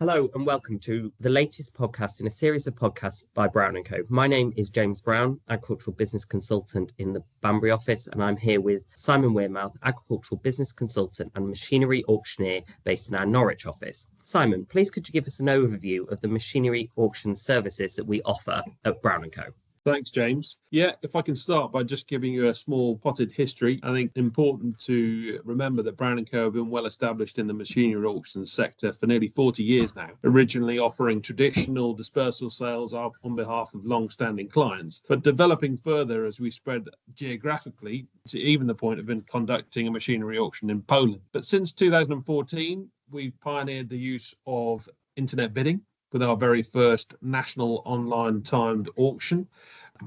Hello and welcome to the latest podcast in a series of podcasts by Brown&Co. My name is James Brown, agricultural business consultant in the Banbury office, and I'm here with Simon Wearmouth, agricultural business consultant and machinery auctioneer based in our Norwich office. Simon, please could you give us an overview of the machinery auction services that we offer at Brown&Co? Thanks, James. Yeah, if I can start by just giving you a small potted history, I think important to remember that Brown&Co have been well established in the machinery auctions sector for nearly 40 years now, originally offering traditional dispersal sales on behalf of long-standing clients, but developing further as we spread geographically to even the point of conducting a machinery auction in Poland. But since 2014, we've pioneered the use of internet bidding with our very first national online timed auction.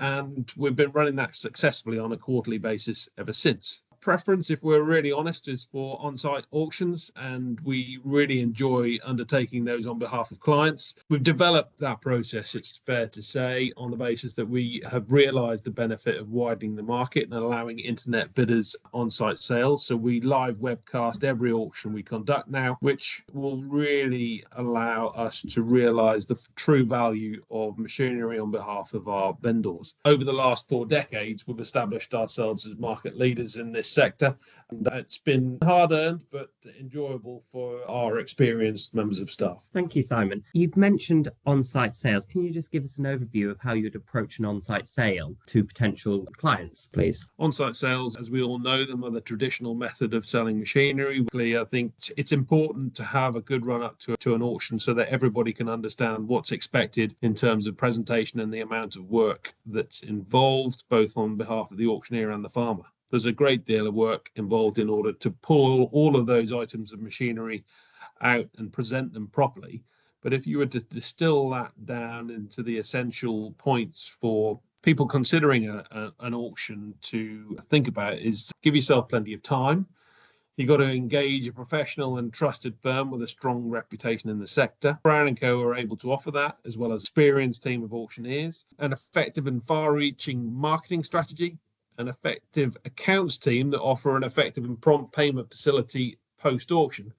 And we've been running that successfully on a quarterly basis ever since. Preference, if we're really honest, is for on-site auctions, and we really enjoy undertaking those on behalf of clients. We've developed that process, it's fair to say, on the basis that we have realised the benefit of widening the market and allowing internet bidders on-site sales. So we live webcast every auction we conduct now, which will really allow us to realise the true value of machinery on behalf of our vendors. Over the last 4 decades, we've established ourselves as market leaders in this sector, and it's been hard earned but enjoyable for our experienced members of staff. Thank you, Simon. You've mentioned on-site sales. Can you just give us an overview of how you'd approach an on-site sale to potential clients, please? On-site sales, as we all know them, are the traditional method of selling machinery. I think it's important to have a good run-up to an auction so that everybody can understand what's expected in terms of presentation and the amount of work that's involved, both on behalf of the auctioneer and the farmer. There's a great deal of work involved in order to pull all of those items of machinery out and present them properly. But if you were to distill that down into the essential points for people considering an auction to think about, is give yourself plenty of time. You've got to engage a professional and trusted firm with a strong reputation in the sector. Brown&Co are able to offer that, as well as an experienced team of auctioneers, an effective and far-reaching marketing strategy, an effective accounts team that offer an effective and prompt payment facility post-auction,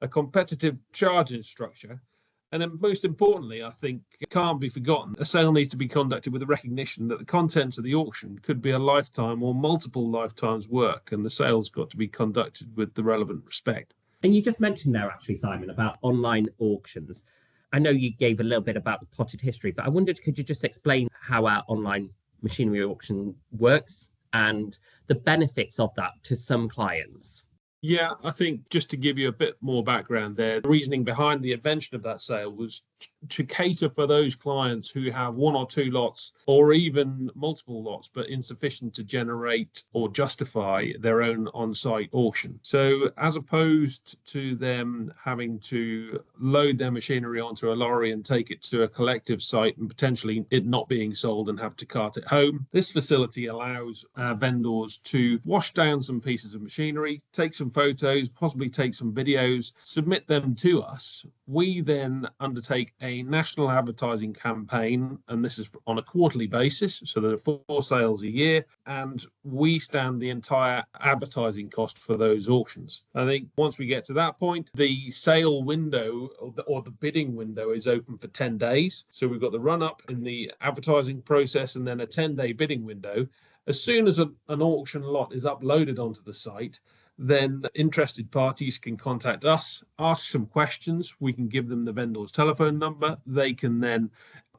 a competitive charging structure, and then most importantly, I think it can't be forgotten, a sale needs to be conducted with the recognition that the contents of the auction could be a lifetime or multiple lifetimes work, and the sale's got to be conducted with the relevant respect. And you just mentioned there, actually, Simon, about online auctions. I know you gave a little bit about the potted history, but I wondered, could you just explain how our online machinery auction works and the benefits of that to some clients? Yeah, I think just to give you a bit more background there, the reasoning behind the invention of that sale was to cater for those clients who have 1 or 2 lots or even multiple lots, but insufficient to generate or justify their own on-site auction. So as opposed to them having to load their machinery onto a lorry and take it to a collective site and potentially it not being sold and have to cart it home, this facility allows vendors to wash down some pieces of machinery, take some photos, possibly take some videos, submit them to us. We then undertake a national advertising campaign, and this is on a quarterly basis, so there are 4 sales a year, and we stand the entire advertising cost for those auctions. I think once we get to that point, the sale window or the bidding window is open for 10 days. So we've got the run-up in the advertising process and then a 10-day bidding window. As soon as an auction lot is uploaded onto the site, then interested parties can contact us, ask some questions. We can give them the vendor's telephone number. They can then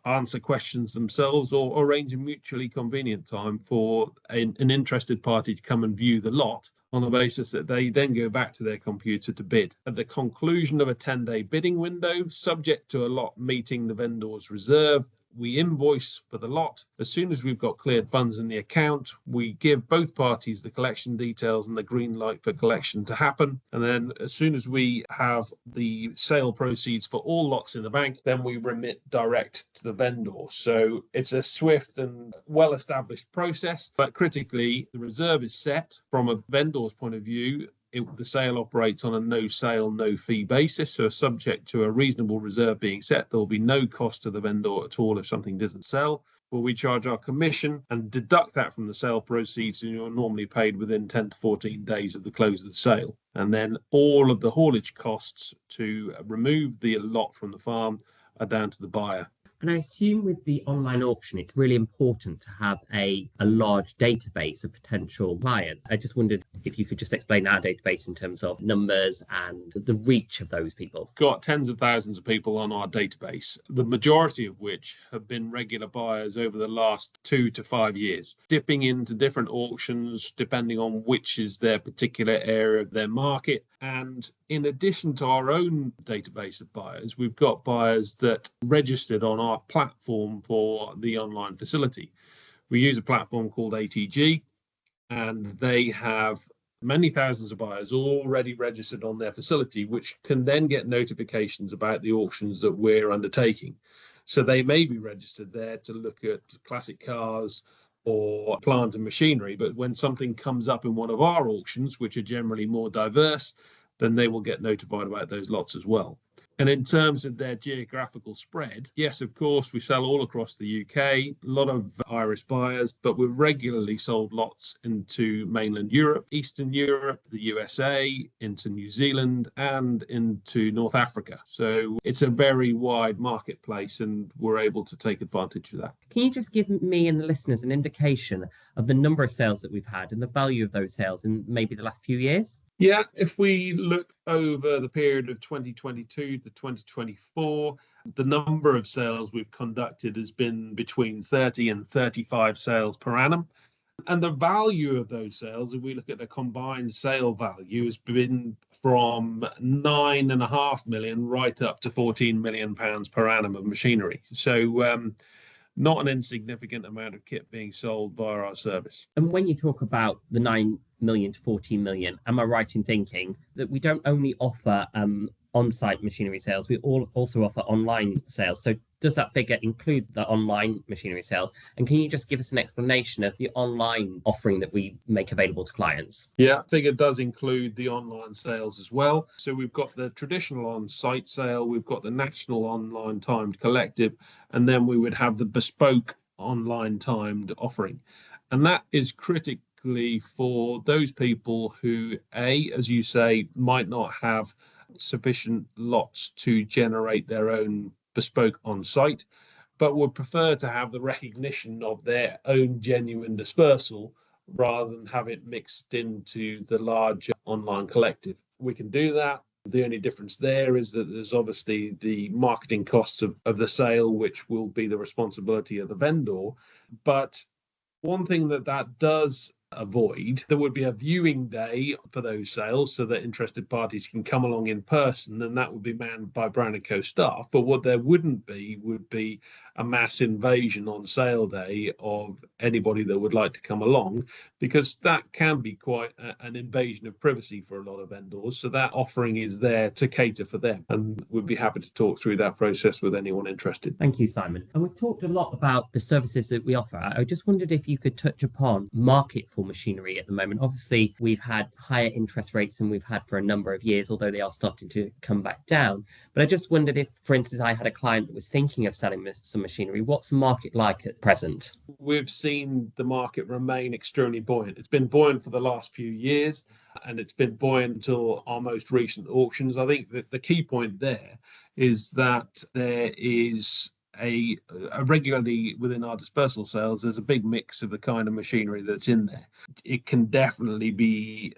answer questions themselves or arrange a mutually convenient time for an interested party to come and view the lot on the basis that they then go back to their computer to bid. At the conclusion of a 10-day bidding window, subject to a lot meeting the vendor's reserve, we invoice for the lot. As soon as we've got cleared funds in the account, we give both parties the collection details and the green light for collection to happen. And then as soon as we have the sale proceeds for all lots in the bank, then we remit direct to the vendor. So it's a swift and well-established process, but critically, the reserve is set from a vendor's point of view. The sale operates on a no sale, no fee basis. So subject to a reasonable reserve being set, there will be no cost to the vendor at all if something doesn't sell. where we charge our commission and deduct that from the sale proceeds, and you're normally paid within 10 to 14 days of the close of the sale. And then all of the haulage costs to remove the lot from the farm are down to the buyer. And I assume with the online auction, it's really important to have a large database of potential clients. I just wondered if you could just explain our database in terms of numbers and the reach of those people. Got tens of thousands of people on our database, the majority of which have been regular buyers over the last 2 to 5 years, dipping into different auctions depending on which is their particular area of their market. And in addition to our own database of buyers, we've got buyers that registered on our platform for the online facility. We use a platform called ATG, and they have many thousands of buyers already registered on their facility, which can then get notifications about the auctions that we're undertaking. So they may be registered there to look at classic cars or plant and machinery, but when something comes up in one of our auctions, which are generally more diverse, then they will get notified about those lots as well. And in terms of their geographical spread, yes, of course, we sell all across the UK, a lot of Irish buyers, but we've regularly sold lots into mainland Europe, Eastern Europe, the USA, into New Zealand, and into North Africa. So it's a very wide marketplace, and we're able to take advantage of that. Can you just give me and the listeners an indication of the number of sales that we've had and the value of those sales in maybe the last few years? Yeah, if we look over the period of 2022 to 2024, the number of sales we've conducted has been between 30 and 35 sales per annum. And the value of those sales, if we look at the combined sale value, has been from 9.5 million right up to 14 million pounds per annum of machinery. So not an insignificant amount of kit being sold via our service. And when you talk about the 9 million to 14 million, am I right in thinking that we don't only offer on-site machinery sales, we also offer online sales? So does that figure include the online machinery sales? And can you just give us an explanation of the online offering that we make available to clients? Yeah, figure does include the online sales as well. So we've got the traditional on-site sale, we've got the national online timed collective, and then we would have the bespoke online timed offering. And that is critically for those people who, as you say, might not have sufficient lots to generate their own bespoke on site, but would prefer to have the recognition of their own genuine dispersal rather than have it mixed into the large online collective. We can do that. The only difference there is that there's obviously the marketing costs of the sale, which will be the responsibility of the vendor. But one thing that does avoid, there would be a viewing day for those sales so that interested parties can come along in person, and that would be manned by Brown&Co staff. But what there wouldn't be would be a mass invasion on sale day of anybody that would like to come along, because that can be quite an invasion of privacy for a lot of vendors. So that offering is there to cater for them, and we'd be happy to talk through that process with anyone interested. Thank you, Simon. And we've talked a lot about the services that we offer. I just wondered if you could touch upon market for machinery at the moment. Obviously, we've had higher interest rates than we've had for a number of years, although they are starting to come back down. But I just wondered if, for instance, I had a client that was thinking of selling some machinery, what's the market like at present? We've seen the market remain extremely buoyant. It's been buoyant for the last few years, and it's been buoyant until our most recent auctions. I think that the key point there is that there is a regularly within our dispersal sales, there's a big mix of the kind of machinery that's in there. It can definitely be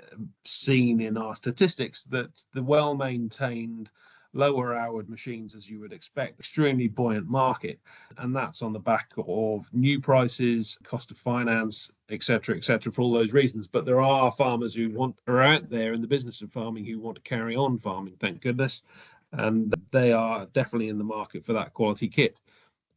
seen in our statistics that the well-maintained lower hour machines, as you would expect, extremely buoyant market, and that's on the back of new prices, cost of finance, etc., for all those reasons. But there are farmers who are out there in the business of farming who want to carry on farming, thank goodness, and they are definitely in the market for that quality kit.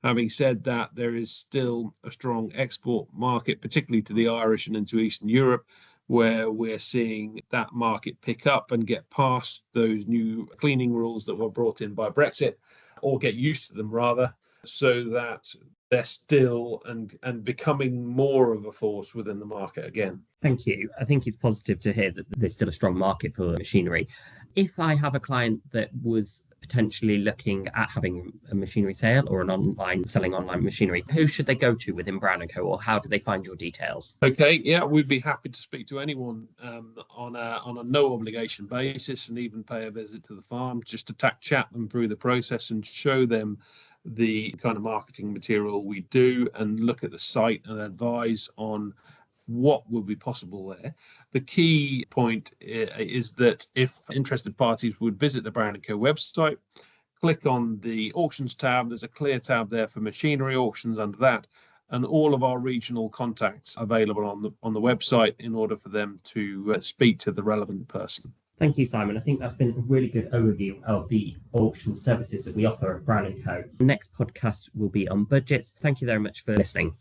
Having said that, there is still a strong export market, particularly to the Irish and into Eastern Europe, where we're seeing that market pick up and get past those new cleaning rules that were brought in by Brexit, or get used to them rather, so that they're still and becoming more of a force within the market again. Thank you. I think it's positive to hear that there's still a strong market for machinery. If I have a client that was potentially looking at having a machinery sale or selling online machinery, who should they go to within Brown&Co, or how do they find your details? Okay, yeah, we'd be happy to speak to anyone on a no obligation basis, and even pay a visit to the farm just to chat them through the process and show them the kind of marketing material we do, and look at the site and advise on what will be possible there. The key point is that if interested parties would visit the Brown&Co website, click on the auctions tab, there's a clear tab there for machinery auctions under that, and all of our regional contacts available on the website in order for them to speak to the relevant person. Thank you, Simon. I think that's been a really good overview of the auction services that we offer at Brown&Co. The next podcast will be on budgets. Thank you very much for listening.